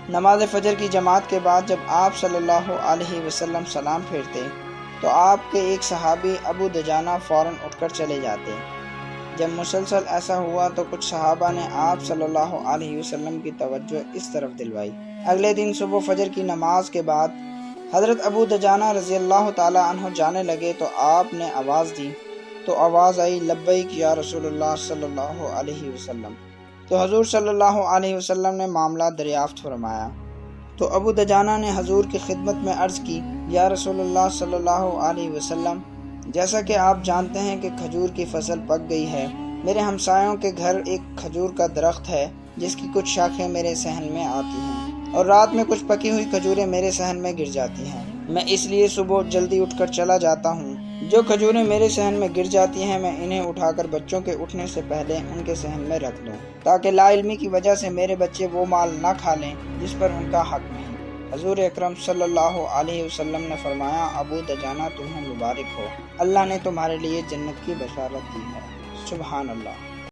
نماز فجر کی جماعت کے بعد جب آپ صلی اللہ علیہ وسلم سلام پھیرتے تو آپ کے ایک صحابی ابو دجانہ فوراً اٹھ کر چلے جاتے۔ جب مسلسل ایسا ہوا تو کچھ صحابہ نے آپ صلی اللہ علیہ وسلم کی توجہ اس طرف دلوائی۔ اگلے دن صبح فجر کی نماز کے بعد حضرت ابو دجانہ رضی اللہ تعالی عنہ جانے لگے تو آپ نے آواز دی تو آواز آئی لبیک یا رسول اللہ صلی اللہ علیہ وسلم۔ تو حضور صلی اللہ علیہ وسلم نے معاملہ دریافت فرمایا تو ابو دجانہ نے حضور کی خدمت میں عرض کی یا رسول اللہ صلی اللہ علیہ وسلم، جیسا کہ آپ جانتے ہیں کہ کھجور کی فصل پک گئی ہے۔ میرے ہمسایوں کے گھر ایک کھجور کا درخت ہے جس کی کچھ شاخیں میرے صحن میں آتی ہیں اور رات میں کچھ پکی ہوئی کھجوریں میرے صحن میں گر جاتی ہیں۔ میں اس لیے صبح جلدی اٹھ کر چلا جاتا ہوں۔ جو کھجوریں میرے صحن میں گر جاتی ہیں میں انہیں اٹھا کر بچوں کے اٹھنے سے پہلے ان کے صحن میں رکھ دوں تاکہ لا علمی کی وجہ سے میرے بچے وہ مال نہ کھا لیں جس پر ان کا حق نہیں۔ حضور اکرم صلی اللہ علیہ وسلم نے فرمایا ابو دجانہ تمہیں مبارک ہو، اللہ نے تمہارے لیے جنت کی بشارت دی ہے۔ سبحان اللہ۔